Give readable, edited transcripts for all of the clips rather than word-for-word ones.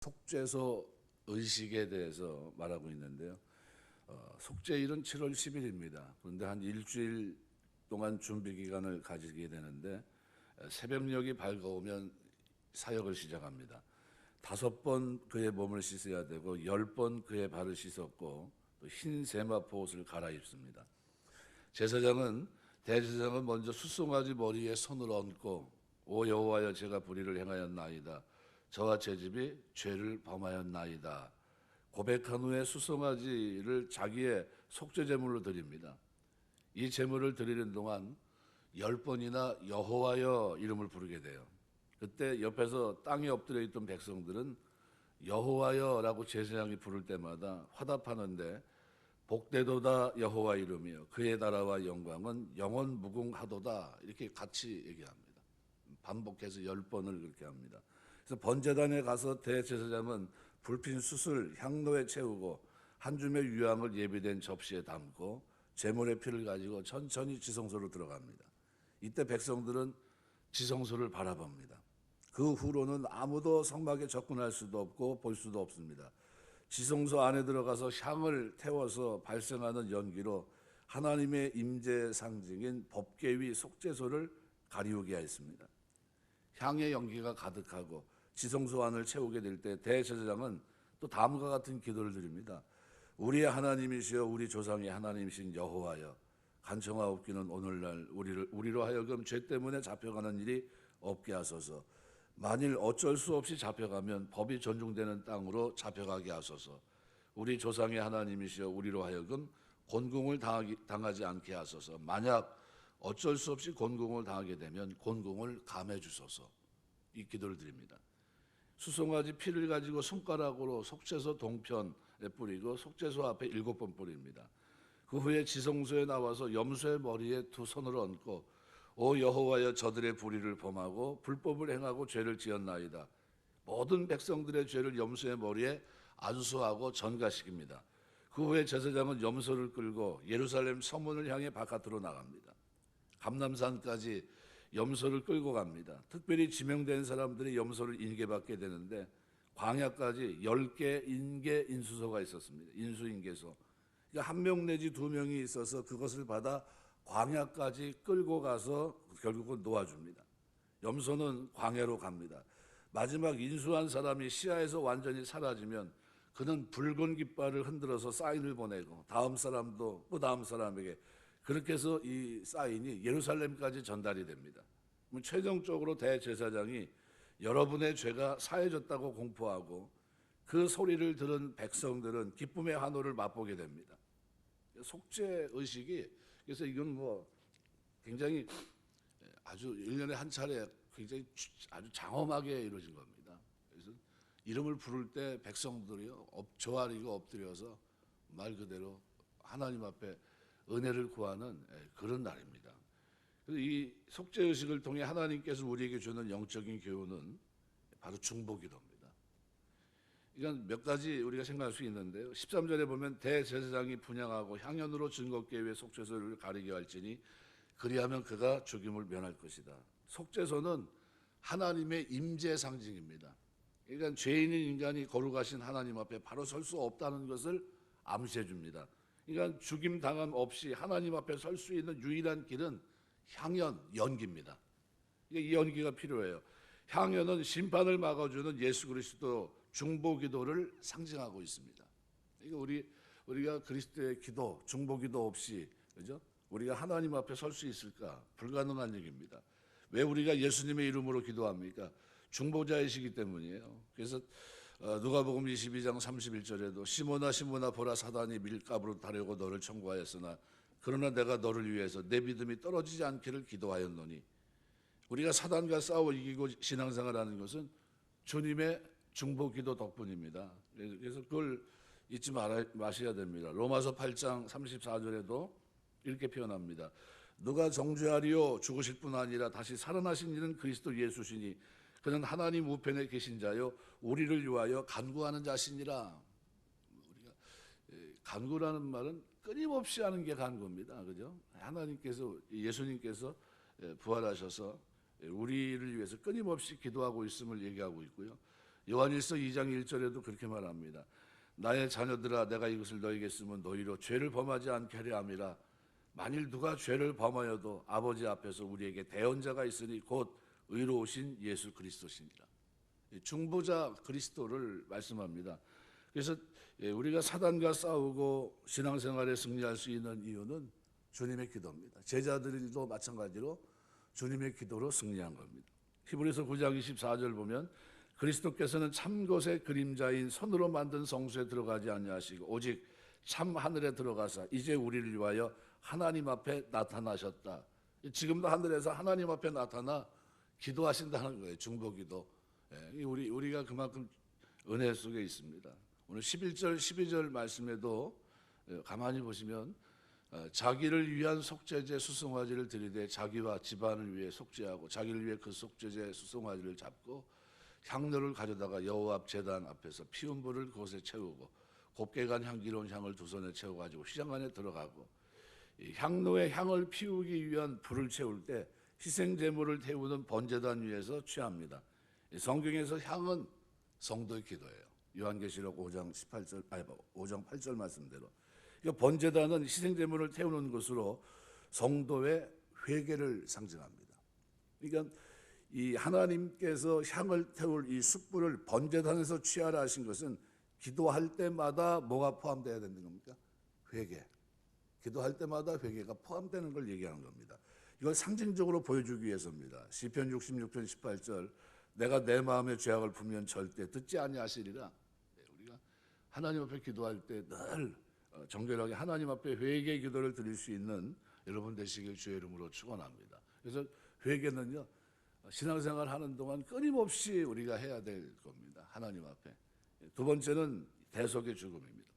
속죄소 의식에 대해서 말하고 있는데요. 속죄일은 7월 10일입니다. 그런데 한 일주일 동안 준비 기간을 가지게 되는데 새벽녘이 밝아오면 사역을 시작합니다. 5번 그의 몸을 씻어야 되고 10번 그의 발을 씻었고 또 흰 세마포 옷을 갈아입습니다. 대제사장은 먼저 숫송아지 머리에 손을 얹고 오 여호와여 제가 불의를 행하였나이다. 저와 제 집이 죄를 범하였나이다. 고백한 후에 숫송아지를 자기의 속죄 제물로 드립니다. 이 제물을 드리는 동안 10번이나 여호와여 이름을 부르게 돼요. 그때 옆에서 땅에 엎드려 있던 백성들은 여호와여라고 제사장이 부를 때마다 화답하는데 복되도다 여호와 이름이요 그의 나라와 영광은 영원 무궁하도다 이렇게 같이 얘기합니다. 반복해서 10번을 그렇게 합니다. 그래서 번제단에 가서 대제사장은 불핀 숯을 향로에 채우고 한 줌의 유향을 예비된 접시에 담고 제물의 피를 가지고 천천히 지성소로 들어갑니다. 이때 백성들은 지성소를 바라봅니다. 그 후로는 아무도 성막에 접근할 수도 없고 볼 수도 없습니다. 지성소 안에 들어가서 향을 태워서 발생하는 연기로 하나님의 임재 상징인 법궤위 속죄소를 가리우게 하였습니다. 향의 연기가 가득하고 지성소 안을 채우게 될 때 대제사장은 또 다음과 같은 기도를 드립니다. 우리의 하나님이시여 우리 조상의 하나님이신 여호와여 간청하옵기는 오늘날 우리로 하여금 죄 때문에 잡혀가는 일이 없게 하소서. 만일 어쩔 수 없이 잡혀가면 법이 존중되는 땅으로 잡혀가게 하소서. 우리 조상의 하나님이시여 우리로 하여금 곤궁을 당하지 않게 하소서. 만약 어쩔 수 없이 곤궁을 당하게 되면 곤궁을 감해 주소서. 이 기도를 드립니다. 수송아지 피를 가지고 손가락으로 속죄소 동편에 뿌리고 속죄소 앞에 7번 뿌립니다. 그 후에 지성소에 나와서 염소의 머리에 두 손을 얹고 오 여호와여 저들의 불의를 범하고 불법을 행하고 죄를 지었나이다. 모든 백성들의 죄를 염소의 머리에 안수하고 전가시킵니다. 그 후에 제사장은 염소를 끌고 예루살렘 서문을 향해 바깥으로 나갑니다. 감람산까지 염소를 끌고 갑니다. 특별히 지명된 사람들이 염소를 인계받게 되는데 광야까지 10개 인계 인수소가 있었습니다. 인수인계소. 그러니까 1명 내지 2명이 있어서 그것을 받아 광야까지 끌고 가서 결국은 놓아줍니다. 염소는 광야로 갑니다. 마지막 인수한 사람이 시야에서 완전히 사라지면 그는 붉은 깃발을 흔들어서 사인을 보내고 다음 사람도 또 다음 사람에게 그렇게 해서 이 사인이 예루살렘까지 전달이 됩니다. 최종적으로 대제사장이 여러분의 죄가 사해졌다고 공포하고 그 소리를 들은 백성들은 기쁨의 한호를 맛보게 됩니다. 속죄 의식이 그래서 이건 굉장히 아주 1년에 한 차례 굉장히 아주 장엄하게 이루어진 겁니다. 그래서 이름을 부를 때 백성들이요 조아리고 엎드려서 말 그대로 하나님 앞에 은혜를 구하는 그런 날입니다. 그래서 이 속죄 의식을 통해 하나님께서 우리에게 주는 영적인 교훈은 바로 중보기도입니다. 이건 몇 가지 우리가 생각할 수 있는데요. 13절에 보면 대제사장이 분향하고 향연으로 증거께 위해 속죄소를 가리게 할지니 그리하면 그가 죽임을 면할 것이다. 속죄소는 하나님의 임재 상징입니다. 그러니까 죄인인 인간이 거룩하신 하나님 앞에 바로 설 수 없다는 것을 암시해 줍니다. 그러니까 죽임 당함 없이 하나님 앞에 설 수 있는 유일한 길은 향연, 연기입니다. 이 연기가 필요해요. 향연은 심판을 막아주는 예수 그리스도 중보기도를 상징하고 있습니다. 그러니까 우리가 그리스도의 기도, 중보기도 없이 그죠? 우리가 하나님 앞에 설 수 있을까? 불가능한 얘기입니다. 왜 우리가 예수님의 이름으로 기도합니까? 중보자이시기 때문이에요. 그래서 누가복음 22장 31절에도 시몬아 시몬아 보라 사단이 밀가부로 다려고 너를 청구하였으나 그러나 내가 너를 위해서 내 믿음이 떨어지지 않기를 기도하였노니 우리가 사단과 싸워 이기고 신앙생활하는 것은 주님의 중보기도 덕분입니다. 그래서 그걸 잊지 마셔야 됩니다. 로마서 8장 34절에도 이렇게 표현합니다. 누가 정죄하리요 죽으실 뿐 아니라 다시 살아나신 이는 그리스도 예수시니 그는 하나님 우편에 계신 자요 우리를 위하여 간구하는 자시니라. 우리가 간구라는 말은 끊임없이 하는 게 간구입니다. 그죠? 하나님께서 예수님께서 부활하셔서 우리를 위해서 끊임없이 기도하고 있음을 얘기하고 있고요. 요한일서 2장 1절에도 그렇게 말합니다. 나의 자녀들아 내가 이것을 너희에게 쓰면 너희로 죄를 범하지 않게 하려 함이라. 만일 누가 죄를 범하여도 아버지 앞에서 우리에게 대언자가 있으니 곧 의로우신 예수 그리스도시니라. 중보자 그리스도를 말씀합니다. 그래서 우리가 사단과 싸우고 신앙생활에 승리할 수 있는 이유는 주님의 기도입니다. 제자들도 마찬가지로 주님의 기도로 승리한 겁니다. 히브리서 9장 24절 보면 그리스도께서는 참 것의 그림자인 손으로 만든 성소에 들어가지 아니하시고 오직 참 하늘에 들어가사 이제 우리를 위하여 하나님 앞에 나타나셨다. 지금도 하늘에서 하나님 앞에 나타나 기도하신다는 거예요. 중보기도. 우리가 그만큼 은혜 속에 있습니다. 오늘 11절 12절 말씀에도 가만히 보시면 자기를 위한 속죄제 수송아지를 드리되 자기와 집안을 위해 속죄하고 자기를 위해 그 속죄제 수송아지를 잡고 향료를 가져다가 여호와 앞 제단 앞에서 피운 불을 그곳에 채우고 곱게 간 향기로운 향을 두 손에 채워가지고 휘장 안에 들어가고 향로의 향을 피우기 위한 불을 채울 때 희생제물을 태우는 번제단 위에서 취합니다. 성경에서 향은 성도의 기도예요. 요한계시록 5장 8절 말씀대로. 그러니까 번제단은 희생제물을 태우는 것으로 성도의 회개를 상징합니다. 그러니까 이 하나님께서 향을 태울 이 숯불을 번제단에서 취하라 하신 것은 기도할 때마다 뭐가 포함되어야 되는 겁니까? 회개. 기도할 때마다 회개가 포함되는 걸 얘기하는 겁니다. 이걸 상징적으로 보여주기 위해서입니다. 시편 66편 18절 내가 내 마음의 죄악을 품으면 절대 듣지 아니하시리라. 우리가 하나님 앞에 기도할 때 늘 정결하게 하나님 앞에 회개 기도를 드릴 수 있는 여러분 되시길 주의 이름으로 축원합니다. 그래서 회개는요 신앙생활 하는 동안 끊임없이 우리가 해야 될 겁니다. 하나님 앞에. 두 번째는 대속의 죽음입니다.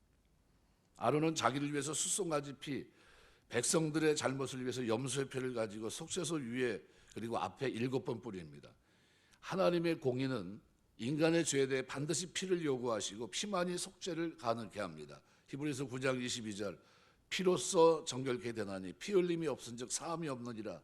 아론은 자기를 위해서 숫송아지 피, 백성들의 잘못을 위해서 염소의 피를 가지고 속죄소 위에 그리고 앞에 7번 뿌립니다. 하나님의 공의는 인간의 죄에 대해 반드시 피를 요구하시고 피만이 속죄를 가능케 합니다. 히브리서 9장 22절 피로써 정결케 되나니 피 흘림이 없은즉 사함이 없느니라.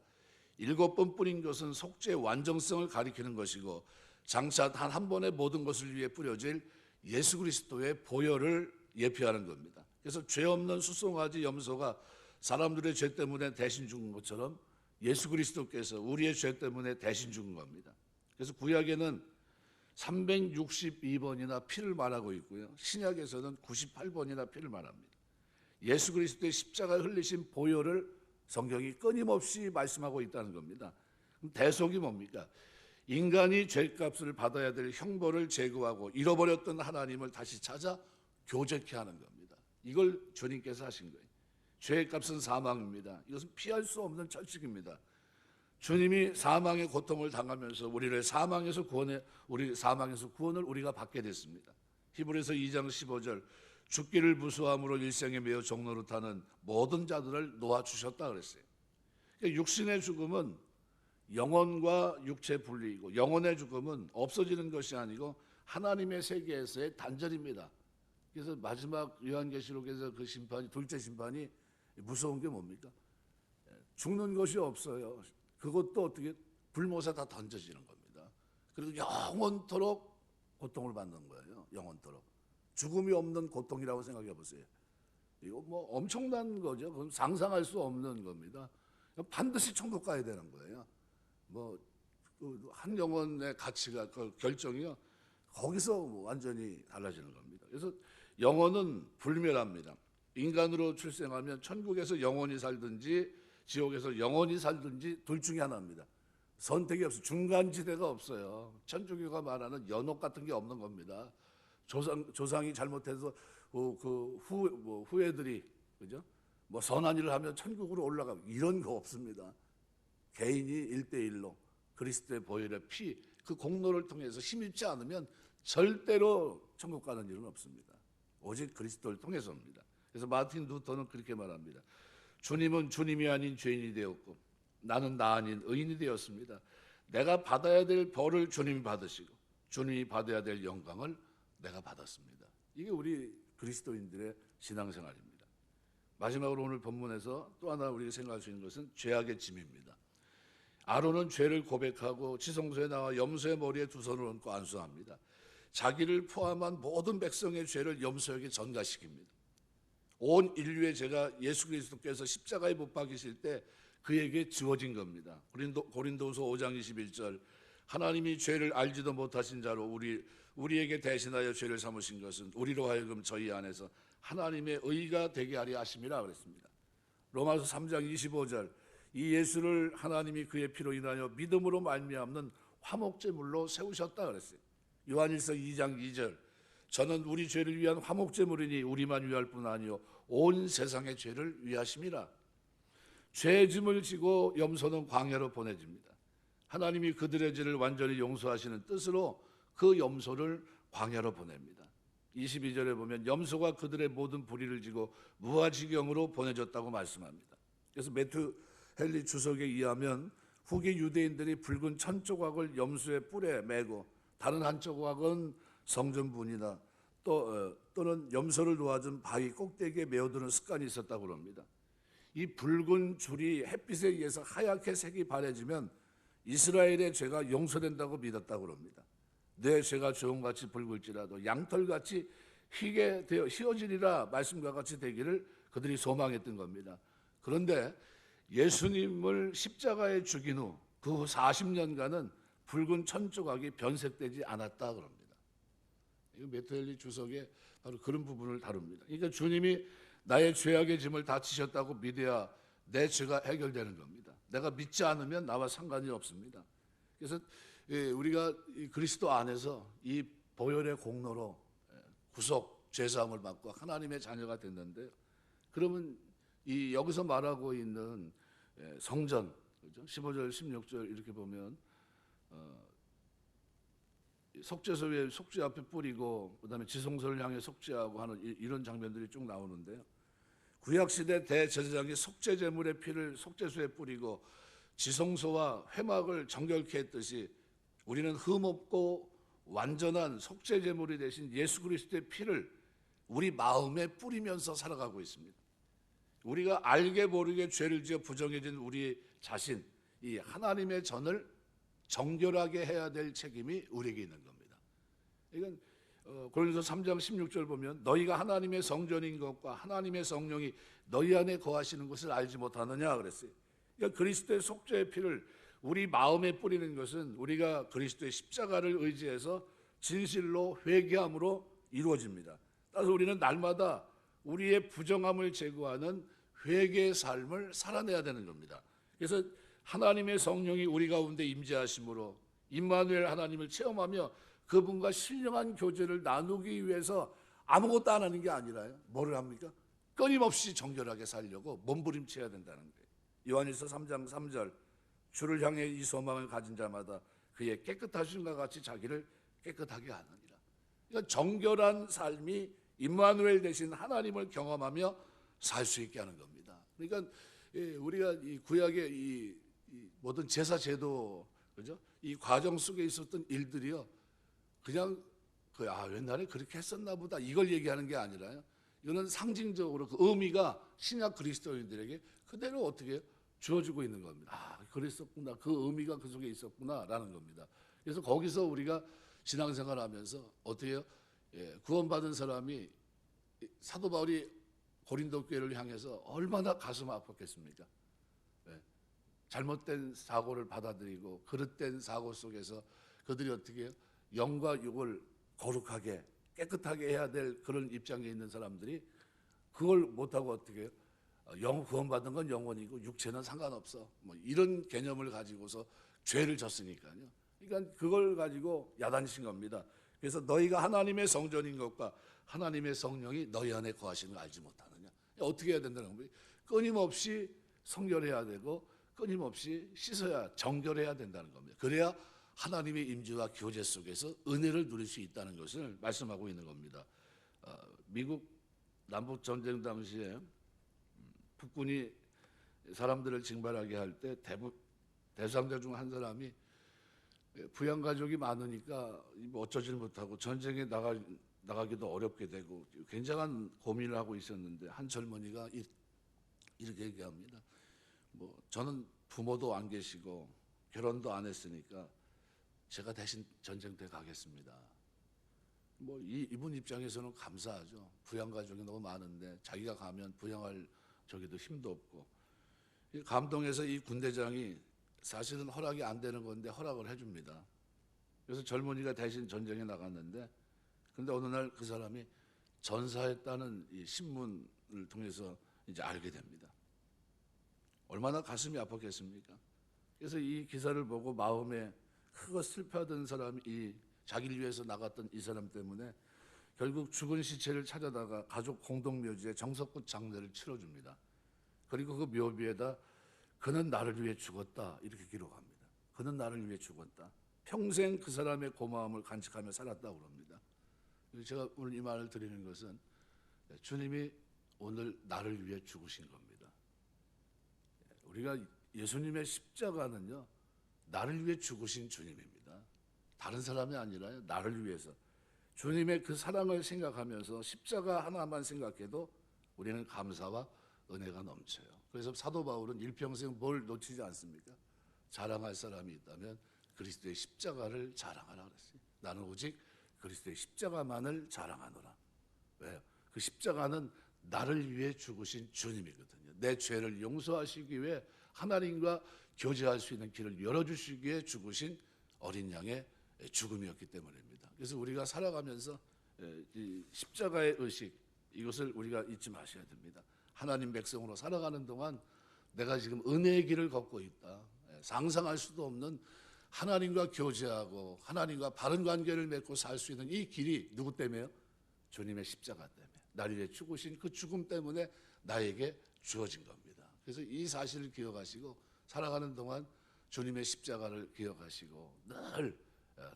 7번 뿌린 것은 속죄의 완전성을 가리키는 것이고 장차 단 한 번의 모든 것을 위해 뿌려질 예수 그리스도의 보혈을 예표하는 겁니다. 그래서 죄 없는 숫송아지 염소가 사람들의 죄 때문에 대신 죽은 것처럼 예수 그리스도께서 우리의 죄 때문에 대신 죽은 겁니다. 그래서 구약에는 362번이나 피를 말하고 있고요. 신약에서는 98번이나 피를 말합니다. 예수 그리스도의 십자가에 흘리신 보혈을 성경이 끊임없이 말씀하고 있다는 겁니다. 그럼 대속이 뭡니까? 인간이 죄값을 받아야 될 형벌을 제거하고 잃어버렸던 하나님을 다시 찾아 교제케 하는 겁니다. 이걸 주님께서 하신 거예요. 죄값은 사망입니다. 이것은 피할 수 없는 철칙입니다. 주님이 사망의 고통을 당하면서 우리 사망에서 구원을 우리가 받게 됐습니다. 히브리서 2장 15절 죽기를 무수함으로 일생에 매어 종노릇하는 모든 자들을 놓아주셨다 그랬어요. 그러니까 육신의 죽음은 영혼과 육체 분리이고 영혼의 죽음은 없어지는 것이 아니고 하나님의 세계에서의 단절입니다. 그래서 마지막 요한계시록에서 그 심판이 둘째 심판이 무서운 게 뭡니까? 죽는 것이 없어요. 그것도 어떻게 불못에 다 던져지는 겁니다. 그리고 영원토록 고통을 받는 거예요. 영원토록. 죽음이 없는 고통이라고 생각해 보세요. 이거 뭐 엄청난 거죠. 그건 상상할 수 없는 겁니다. 반드시 천국 가야 되는 거예요. 뭐 한 영혼의 가치가 그 결정이요. 거기서 완전히 달라지는 겁니다. 그래서 영혼은 불멸합니다. 인간으로 출생하면 천국에서 영원히 살든지 지옥에서 영원히 살든지 둘 중에 하나입니다. 선택이 없어요. 중간지대가 없어요. 천주교가 말하는 연옥 같은 게 없는 겁니다. 조상이 잘못해서 후예들이 그죠? 뭐 선한 일을 하면 천국으로 올라가고 이런 거 없습니다. 개인이 1대1로 그리스도의 보혈의 피, 그 공로를 통해서 힘입지 않으면 절대로 천국 가는 일은 없습니다. 오직 그리스도를 통해서입니다. 그래서 마틴 루터는 그렇게 말합니다. 주님은 주님이 아닌 죄인이 되었고 나는 나 아닌 의인이 되었습니다. 내가 받아야 될 벌을 주님이 받으시고 주님이 받아야 될 영광을 내가 받았습니다. 이게 우리 그리스도인들의 신앙생활입니다. 마지막으로 오늘 본문에서 또 하나 우리가 생각할 수 있는 것은 죄악의 짐입니다. 아론은 죄를 고백하고 지성소에 나와 염소의 머리에 두 손을 얹고 안수합니다. 자기를 포함한 모든 백성의 죄를 염소에게 전가시킵니다. 온 인류의 죄가 예수 그리스도께서 십자가에 못 박히실 때 그에게 지워진 겁니다. 고린도후서 5장 21절, 하나님이 죄를 알지도 못하신 자로 우리에게 대신하여 죄를 삼으신 것은 우리로 하여금 저희 안에서 하나님의 의가 되게 하려 하심이라 그랬습니다. 로마서 3장 25절, 이 예수를 하나님이 그의 피로 인하여 믿음으로 말미암는 화목제물로 세우셨다 그랬어요. 요한일서 2장 2절, 저는 우리 죄를 위한 화목제물이니 우리만 위할 뿐 아니요 온 세상의 죄를 위하심이라. 죄짐을 지고 염소는 광야로 보내집니다. 하나님이 그들의 죄를 완전히 용서하시는 뜻으로 그 염소를 광야로 보냅니다. 22절에 보면 염소가 그들의 모든 불의를 지고 무아지경으로 보내졌다고 말씀합니다. 그래서 매튜 헨리 주석에 의하면 후기 유대인들이 붉은 천 조각을 염소의 뿔에 매고 다른 한 조각은 성전문이나 또는 염소를 놓아준 바위 꼭대기에 메어두는 습관이 있었다고 합니다. 이 붉은 줄이 햇빛에 의해서 하얗게 색이 바래지면 이스라엘의 죄가 용서된다고 믿었다고 합니다. 내 죄가 주홍같이 붉을지라도 양털같이 희게 되어 휘어지리라 말씀과 같이 되기를 그들이 소망했던 겁니다. 그런데 예수님을 십자가에 죽인 후 그 40년간은 붉은 천 조각이 변색되지 않았다 그럽니다. 이거 매튜 주석에 바로 그런 부분을 다룹니다. 그러니까 주님이 나의 죄악의 짐을 다 지셨다고 믿어야 내 죄가 해결되는 겁니다. 내가 믿지 않으면 나와 상관이 없습니다. 그래서 우리가 그리스도 안에서 이 보혈의 공로로 구속 죄사함을 받고 하나님의 자녀가 됐는데, 그러면 이 여기서 말하고 있는 성전, 그렇죠? 15절 16절 이렇게 보면 속죄소 위에 속죄 앞에 뿌리고 그다음에 지성소를 향해 속죄하고 하는 이런 장면들이 쭉 나오는데요. 구약시대 대제사장이 속죄제물의 피를 속죄소에 뿌리고 지성소와 회막을 정결케 했듯이 우리는 흠없고 완전한 속죄제물이 되신 예수 그리스도의 피를 우리 마음에 뿌리면서 살아가고 있습니다. 우리가 알게 모르게 죄를 지어 부정해진 우리 자신, 이 하나님의 전을 정결하게 해야 될 책임이 우리에게 있는 겁니다. 이건 고린도서 3장 16절 보면 너희가 하나님의 성전인 것과 하나님의 성령이 너희 안에 거하시는 것을 알지 못하느냐 그랬어요. 그러니까 그리스도의 속죄의 피를 우리 마음에 뿌리는 것은 우리가 그리스도의 십자가를 의지해서 진실로 회개함으로 이루어집니다. 따라서 우리는 날마다 우리의 부정함을 제거하는 회개의 삶을 살아내야 되는 겁니다. 그래서 하나님의 성령이 우리 가운데 임재하심으로 임마누엘 하나님을 체험하며 그분과 신령한 교제를 나누기 위해서 아무것도 안 하는 게 아니라요. 뭐를 합니까? 끊임없이 정결하게 살려고 몸부림쳐야 된다는 거예요. 요한일서 3장 3절, 주를 향해 이 소망을 가진 자마다 그의 깨끗하심과 같이 자기를 깨끗하게 하느니라. 그러니까 정결한 삶이 임마누엘 되신 하나님을 경험하며 살 수 있게 하는 겁니다. 그러니까 우리가 이 구약의 이 모든 제사 제도, 그죠? 이 과정 속에 있었던 일들이요, 그냥 옛날에 그렇게 했었나 보다 이걸 얘기하는 게 아니라요. 이거는 상징적으로 그 의미가 신약 그리스도인들에게 그대로 어떻게 해요? 주어지고 있는 겁니다. 그랬었구나. 그 의미가 그 속에 있었구나라는 겁니다. 그래서 거기서 우리가 신앙생활하면서 어떻게 해요? 구원받은 사람이 사도 바울이 고린도 교회를 향해서 얼마나 가슴 아팠겠습니까? 잘못된 사고를 받아들이고 그릇된 사고 속에서 그들이 어떻게 해요? 영과 육을 거룩하게 깨끗하게 해야 될 그런 입장에 있는 사람들이 그걸 못하고 어떻게 해요? 구원받은 건 영원이고 육체는 상관없어. 뭐 이런 개념을 가지고서 죄를 졌으니까요. 그러니까 그걸 가지고 야단친 겁니다. 그래서 너희가 하나님의 성전인 것과 하나님의 성령이 너희 안에 거하시는 걸 알지 못하느냐. 어떻게 해야 된다는 겁니다. 끊임없이 성결해야 되고 끊임없이 씻어야 정결해야 된다는 겁니다. 그래야 하나님의 임재와 교제 속에서 은혜를 누릴 수 있다는 것을 말씀하고 있는 겁니다. 미국 남북 전쟁 당시에 북군이 사람들을 징발하게 할 때 대상자 중 한 사람이 부양 가족이 많으니까 어쩌지를 못하고 전쟁에 나가기도 어렵게 되고 굉장한 고민을 하고 있었는데 한 젊은이가 이렇게 얘기합니다. 저는 부모도 안 계시고 결혼도 안 했으니까 제가 대신 전쟁터에 가겠습니다. 뭐 이분 입장에서는 감사하죠. 부양 가족이 너무 많은데 자기가 가면 부양할 저기도 힘도 없고, 이 감동해서 이 군대장이 사실은 허락이 안 되는 건데 허락을 해줍니다. 그래서 젊은이가 대신 전쟁에 나갔는데, 근데 어느 날 그 사람이 전사했다는 이 신문을 통해서 이제 알게 됩니다. 얼마나 가슴이 아팠겠습니까? 그래서 이 기사를 보고 마음에 크고 슬퍼하던 사람이, 이 자기를 위해서 나갔던 이 사람 때문에 결국 죽은 시체를 찾아다가 가족 공동묘지에 정석꽃 장례를 치러줍니다. 그리고 그 묘비에다 그는 나를 위해 죽었다 이렇게 기록합니다. 그는 나를 위해 죽었다. 평생 그 사람의 고마움을 간직하며 살았다고 그럽니다. 제가 오늘 이 말을 드리는 것은 주님이 오늘 나를 위해 죽으신 겁니다. 우리가 예수님의 십자가는요, 나를 위해 죽으신 주님입니다. 다른 사람이 아니라요, 나를 위해서. 주님의 그 사랑을 생각하면서 십자가 하나만 생각해도 우리는 감사와 은혜가 넘쳐요. 그래서 사도 바울은 일평생 뭘 놓치지 않습니까? 자랑할 사람이 있다면 그리스도의 십자가를 자랑하라 그랬어요. 나는 오직 그리스도의 십자가만을 자랑하노라. 왜요? 그 십자가는 나를 위해 죽으신 주님이거든요. 내 죄를 용서하시기 위해 하나님과 교제할 수 있는 길을 열어주시기 위해 죽으신 어린 양의 죽음이었기 때문입니다. 그래서 우리가 살아가면서 이 십자가의 의식, 이것을 우리가 잊지 마셔야 됩니다. 하나님 백성으로 살아가는 동안 내가 지금 은혜의 길을 걷고 있다. 상상할 수도 없는 하나님과 교제하고 하나님과 바른 관계를 맺고 살 수 있는 이 길이 누구 때문에요? 주님의 십자가 때문에. 나를 위해 죽으신 그 죽음 때문에 나에게 주어진 겁니다. 그래서 이 사실을 기억하시고 살아가는 동안 주님의 십자가를 기억하시고 늘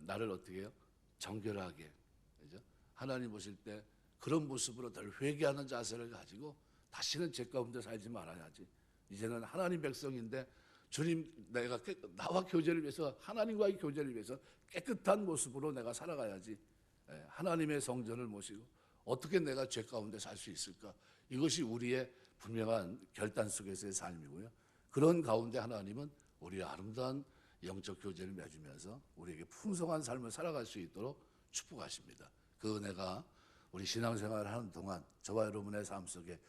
나를 어떻게 해요? 정결하게, 그죠? 하나님 보실 때 그런 모습으로 늘 회개하는 자세를 가지고 다시는 죄 가운데 살지 말아야지. 이제는 하나님 백성인데 주님, 내가 나와 교제를 위해서, 하나님과의 교제를 위해서 깨끗한 모습으로 내가 살아가야지. 하나님의 성전을 모시고 어떻게 내가 죄 가운데 살 수 있을까? 이것이 우리의 분명한 결단 속에서의 삶이고요. 그런 가운데 하나님은 우리의 아름다운 영적 교제를 맺으면서 우리에게 풍성한 삶을 살아갈 수 있도록 축복하십니다. 그 은혜가 우리 신앙생활을 하는 동안 저와 여러분의 삶 속에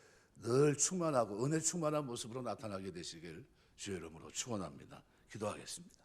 늘 충만하고 은혜 충만한 모습으로 나타나게 되시길 주의 이름으로 축원합니다. 기도하겠습니다.